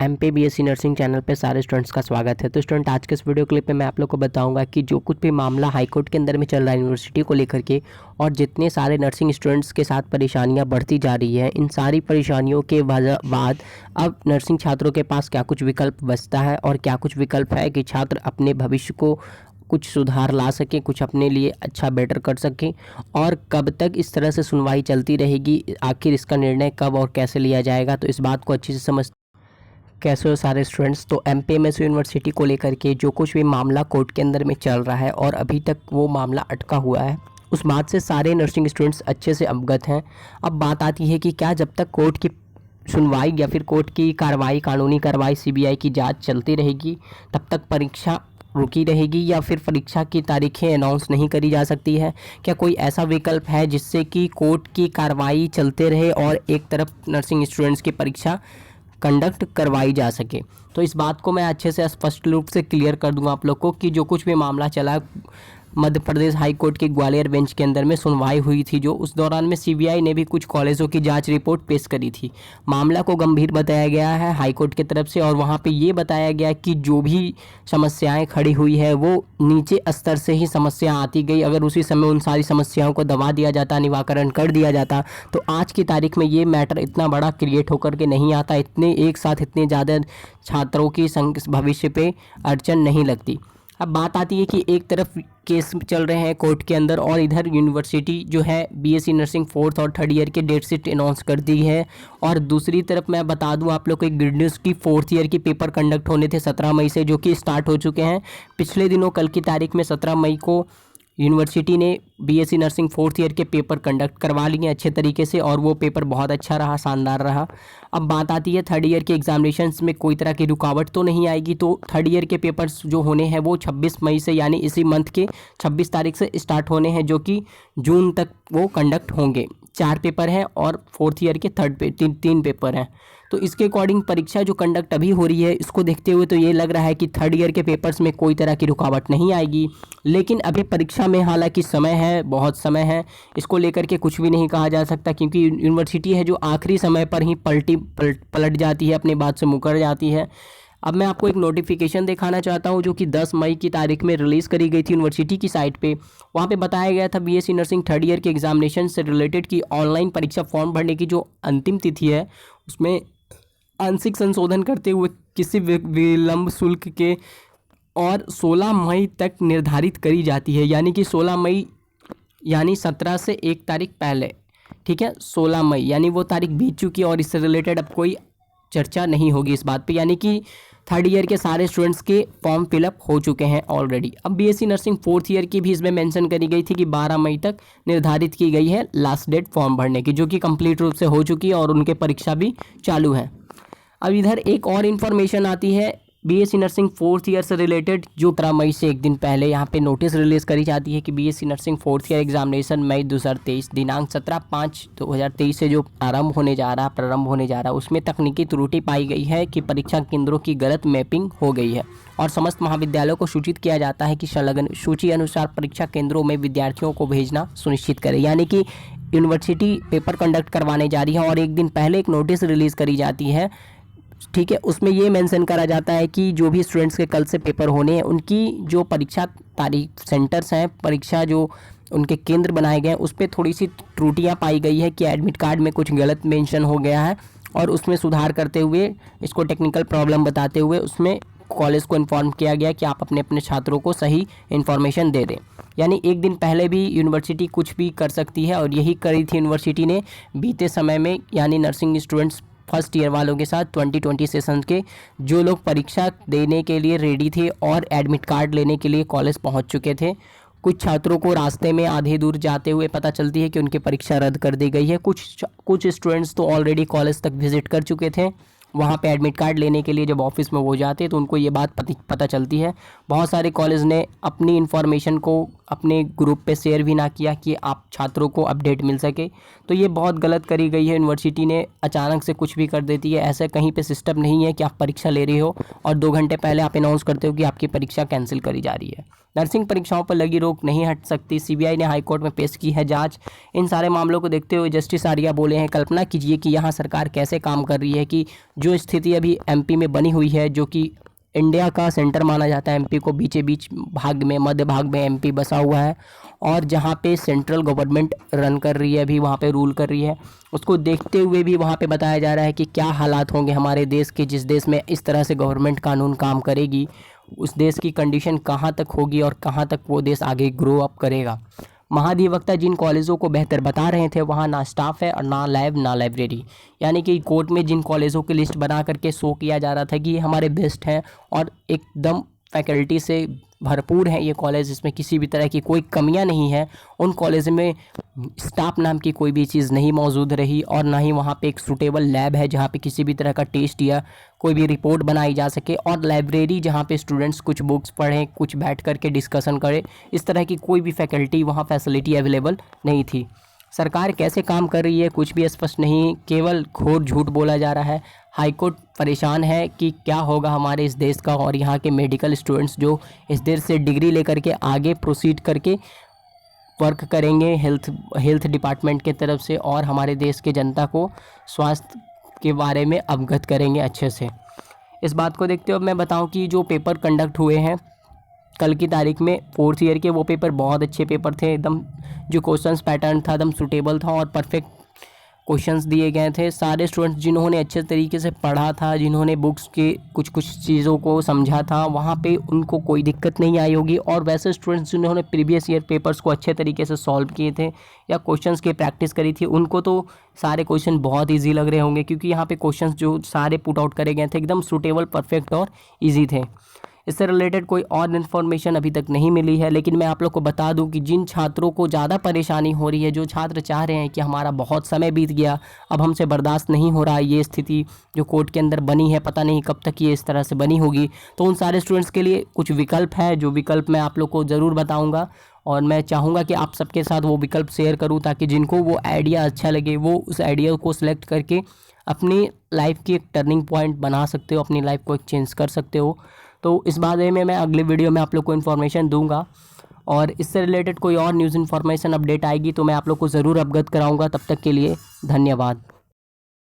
MPBSC nursing channel पे सारे students का स्वागत है। तो स्टूडेंट, आज के इस वीडियो क्लिप में मैं आप लोग को बताऊंगा कि जो कुछ भी मामला हाई कोर्ट के अंदर में चल रहा है यूनिवर्सिटी को लेकर के, और जितने सारे नर्सिंग स्टूडेंट्स के साथ परेशानियां बढ़ती जा रही है, इन सारी परेशानियों के बाद अब नर्सिंग छात्रों के पास क्या कुछ विकल्प बचता है और क्या कुछ विकल्प है कि छात्र अपने भविष्य को कुछ सुधार ला सकें, कुछ अपने लिए अच्छा बेटर कर सकें, और कब तक इस तरह से सुनवाई चलती रहेगी, आखिर इसका निर्णय कब और कैसे लिया जाएगा। तो इस बात को अच्छे से समझ कैसे हो सारे स्टूडेंट्स। तो MPMS यूनिवर्सिटी को लेकर के जो कुछ भी मामला कोर्ट के अंदर में चल रहा है और अभी तक वो मामला अटका हुआ है, उस बात से सारे नर्सिंग स्टूडेंट्स अच्छे से अवगत हैं। अब बात आती है कि क्या जब तक कोर्ट की सुनवाई या फिर कोर्ट की कार्रवाई, कानूनी कार्रवाई, CBI की जांच चलती रहेगी, तब तक परीक्षा रुकी रहेगी या फिर परीक्षा की तारीखें अनाउंस नहीं करी जा सकती है? क्या कोई ऐसा विकल्प है जिससे कि कोर्ट की कार्रवाई चलते रहे और एक तरफ नर्सिंग स्टूडेंट्स की परीक्षा कंडक्ट करवाई जा सके? तो इस बात को मैं अच्छे से स्पष्ट रूप से क्लियर कर दूंगा आप लोग को कि जो कुछ भी मामला चला मध्य प्रदेश हाई कोर्ट की ग्वालियर बेंच के अंदर में सुनवाई हुई थी, जो उस दौरान में CBI ने भी कुछ कॉलेजों की जांच रिपोर्ट पेश करी थी। मामला को गंभीर बताया गया है हाई कोर्ट की तरफ से, और वहां पे ये बताया गया कि जो भी समस्याएं खड़ी हुई है वो नीचे स्तर से ही समस्या आती गई। अगर उसी समय उन सारी समस्याओं को दबा दिया जाता, निवारण कर दिया जाता, तो आज की तारीख में ये मैटर इतना बड़ा क्रिएट होकर के नहीं आता, इतने एक साथ इतने ज़्यादा छात्रों की भविष्य पे अड़चन नहीं लगती। अब बात आती है कि एक तरफ केस चल रहे हैं कोर्ट के अंदर और इधर यूनिवर्सिटी जो है BSc नर्सिंग 4th और 3rd ईयर के डेट शीट अनाउंस कर दी है, और दूसरी तरफ मैं बता दूं आप लोग को एक गुड न्यूज़ की 4th ईयर के पेपर कंडक्ट होने थे 17 मई से, जो कि स्टार्ट हो चुके हैं पिछले दिनों। कल की तारीख में 17 मई को यूनिवर्सिटी ने BSc नर्सिंग 4th ईयर के पेपर कंडक्ट करवा लिए अच्छे तरीके से, और वो पेपर बहुत अच्छा रहा, शानदार रहा। अब बात आती है 3rd ईयर के एग्जामिनेशंस में कोई तरह की रुकावट तो नहीं आएगी। तो 3rd ईयर के पेपर्स जो होने हैं वो 26 मई से, यानी इसी मंथ के 26 तारीख से स्टार्ट होने हैं, जो कि जून तक वो कंडक्ट होंगे। 4 पेपर हैं और 4th ईयर के तीन पेपर हैं। तो इसके अकॉर्डिंग परीक्षा जो कंडक्ट अभी हो रही है, इसको देखते हुए तो ये लग रहा है कि 3rd ईयर के पेपर्स में कोई तरह की रुकावट नहीं आएगी। लेकिन अभी परीक्षा में हालांकि समय है, बहुत समय है, इसको लेकर के कुछ भी नहीं कहा जा सकता, क्योंकि यूनिवर्सिटी है जो आखिरी समय पर ही पलट जाती है, अपनी बात से मुकर जाती है। अब मैं आपको एक नोटिफिकेशन दिखाना चाहता हूं जो कि 10 मई की तारीख में रिलीज़ करी गई थी यूनिवर्सिटी की साइट पे। वहां पे बताया गया था BSc नर्सिंग 3rd ईयर के एग्जामिनेशन से रिलेटेड की ऑनलाइन परीक्षा फॉर्म भरने की जो अंतिम तिथि है, उसमें आंशिक संशोधन करते हुए किसी विलंब शुल्क के और 16 मई तक निर्धारित करी जाती है। यानी कि 16 मई यानी 17 से 1 तारीख पहले, ठीक है, 16 मई यानी वो तारीख बीत चुकी है और इससे रिलेटेड अब कोई चर्चा नहीं होगी इस बात पे। यानी कि 3rd ईयर के सारे स्टूडेंट्स के फॉर्म फिलअप हो चुके हैं ऑलरेडी। अब BSc नर्सिंग 4th ईयर की भी इसमें मेंशन करी गई थी कि 12 मई तक निर्धारित की गई है लास्ट डेट फॉर्म भरने की, जो कि कंप्लीट रूप से हो चुकी है और उनके परीक्षा भी चालू है। अब इधर एक और इन्फॉर्मेशन आती है BSc नर्सिंग 4th ईयर से रिलेटेड, जो 15 मई से एक दिन पहले यहाँ पे नोटिस रिलीज़ करी जाती है कि BSc nursing 4th year examination मई 2023 दिनांक 17/5/2023 से जो प्रारंभ होने जा रहा, उसमें तकनीकी त्रुटि पाई गई है कि परीक्षा केंद्रों की गलत मैपिंग हो गई है, और समस्त महाविद्यालयों को सूचित किया जाता है कि संलग्न सूची अनुसार परीक्षा केंद्रों में विद्यार्थियों को भेजना सुनिश्चित करें। यानी कि यूनिवर्सिटी पेपर कंडक्ट करवाने जा रही है और एक दिन पहले एक नोटिस रिलीज़ करी जाती है, ठीक है। उसमें ये मेंशन करा जाता है कि जो भी स्टूडेंट्स के कल से पेपर होने हैं, उनकी जो परीक्षा तारीख सेंटर्स हैं, परीक्षा जो उनके केंद्र बनाए गए हैं, उस पर थोड़ी सी त्रुटियां पाई गई है कि एडमिट कार्ड में कुछ गलत मेंशन हो गया है, और उसमें सुधार करते हुए, इसको टेक्निकल प्रॉब्लम बताते हुए उसमें कॉलेज को इन्फॉर्म किया गया कि आप अपने अपने छात्रों को सही इन्फॉर्मेशन दे दें। यानी एक दिन पहले भी यूनिवर्सिटी कुछ भी कर सकती है, और यही करी थी यूनिवर्सिटी ने बीते समय में। यानी नर्सिंग स्टूडेंट्स फर्स्ट ईयर वालों के साथ 2020 सेशन के जो लोग परीक्षा देने के लिए रेडी थे और एडमिट कार्ड लेने के लिए कॉलेज पहुंच चुके थे, कुछ छात्रों को रास्ते में आधे दूर जाते हुए पता चलती है कि उनकी परीक्षा रद्द कर दी गई है। कुछ स्टूडेंट्स तो ऑलरेडी कॉलेज तक विजिट कर चुके थे, वहाँ पे एडमिट कार्ड लेने के लिए जब ऑफिस में वो जाते तो उनको ये बात पता चलती है। बहुत सारे कॉलेज ने अपनी इन्फॉर्मेशन को अपने ग्रुप पे शेयर भी ना किया कि आप छात्रों को अपडेट मिल सके। तो ये बहुत गलत करी गई है। यूनिवर्सिटी ने अचानक से कुछ भी कर देती है। ऐसा कहीं पे सिस्टम नहीं है कि आप परीक्षा ले रहे हो और 2 घंटे पहले आप अनाउंस करते हो कि आपकी परीक्षा कैंसिल करी जा रही है। नर्सिंग परीक्षाओं पर लगी रोक नहीं हट सकती। सीबीआई ने हाईकोर्ट में पेश की है जांच। इन सारे मामलों को देखते हुए जस्टिस आर्या बोले हैं, कल्पना कीजिए कि यहाँ सरकार कैसे काम कर रही है कि जो स्थिति अभी एमपी में बनी हुई है, जो कि इंडिया का सेंटर माना जाता है, एमपी को बीचे बीच भाग में, मध्य भाग में एमपी बसा हुआ है और जहाँ पे सेंट्रल गवर्नमेंट रन कर रही है, अभी वहाँ पे रूल कर रही है, उसको देखते हुए भी वहाँ पे बताया जा रहा है कि क्या हालात होंगे हमारे देश के। जिस देश में इस तरह से गवर्नमेंट कानून काम करेगी, उस देश की कंडीशन कहाँ तक होगी और कहाँ तक वो देश आगे ग्रो अप करेगा। महाधिवक्ता जिन कॉलेजों को बेहतर बता रहे थे, वहाँ ना स्टाफ है और ना लैब ना लाइब्रेरी। यानी कि कोर्ट में जिन कॉलेजों की लिस्ट बना करके शो किया जा रहा था कि ये हमारे बेस्ट हैं और एकदम फैकल्टी से भरपूर हैं ये कॉलेज, इसमें किसी भी तरह की कोई कमियां नहीं है, उन कॉलेज में स्टाफ नाम की कोई भी चीज़ नहीं मौजूद रही और ना ही वहाँ पे एक सूटेबल लैब है जहाँ पे किसी भी तरह का टेस्ट या कोई भी रिपोर्ट बनाई जा सके, और लाइब्रेरी जहाँ पे स्टूडेंट्स कुछ बुक्स पढ़ें, कुछ बैठ करके डिस्कशन करें, इस तरह की कोई भी फैकल्टी वहाँ फैसिलिटी अवेलेबल नहीं थी। सरकार कैसे काम कर रही है कुछ भी स्पष्ट नहीं, केवल घोर झूठ बोला जा रहा है। हाईकोर्ट परेशान है कि क्या होगा हमारे इस देश का और यहाँ के मेडिकल स्टूडेंट्स जो इस देश से डिग्री लेकर के आगे प्रोसीड करके वर्क करेंगे हेल्थ डिपार्टमेंट के तरफ से और हमारे देश के जनता को स्वास्थ्य के बारे में अवगत करेंगे अच्छे से। इस बात को देखते हुए मैं बताऊं कि जो पेपर कंडक्ट हुए हैं कल की तारीख में 4th ईयर के, वो पेपर बहुत अच्छे पेपर थे। एकदम जो क्वेश्चंस पैटर्न था एकदम सूटेबल था और परफेक्ट क्वेश्चंस दिए गए थे। सारे स्टूडेंट्स जिन्होंने अच्छे तरीके से पढ़ा था, जिन्होंने बुक्स के कुछ कुछ चीज़ों को समझा था, वहाँ पे उनको कोई दिक्कत नहीं आई होगी। और वैसे स्टूडेंट्स जिन्होंने प्रीवियस ईयर पेपर्स को अच्छे तरीके से सॉल्व किए थे या क्वेश्चंस की प्रैक्टिस करी थी, उनको तो सारे क्वेश्चन बहुत ईजी लग रहे होंगे, क्योंकि यहाँ पे क्वेश्चंस जो सारे पुट आउट करे गए थे एकदम सूटेबल, परफेक्ट और ईजी थे। इससे रिलेटेड कोई और इन्फॉर्मेशन अभी तक नहीं मिली है, लेकिन मैं आप लोग को बता दूं कि जिन छात्रों को ज़्यादा परेशानी हो रही है, जो छात्र चाह रहे हैं कि हमारा बहुत समय बीत गया, अब हमसे बर्दाश्त नहीं हो रहा है ये स्थिति जो कोर्ट के अंदर बनी है, पता नहीं कब तक ये इस तरह से बनी होगी, तो उन सारे स्टूडेंट्स के लिए कुछ विकल्प है, जो विकल्प मैं आप लोग को ज़रूर बताऊँगा। और मैं चाहूँगा कि आप सबके साथ वो विकल्प शेयर करूँ ताकि जिनको वो आइडिया अच्छा लगे वो उस आइडिया को सिलेक्ट करके अपनी लाइफ की एक टर्निंग पॉइंट बना सकते हो, अपनी लाइफ को एक चेंज कर सकते हो। तो इस बारे में मैं अगले वीडियो में आप लोग को इन्फॉर्मेशन दूंगा और इससे रिलेटेड कोई और न्यूज़ इन्फॉर्मेशन अपडेट आएगी तो मैं आप लोग को ज़रूर अवगत कराऊंगा। तब तक के लिए धन्यवाद।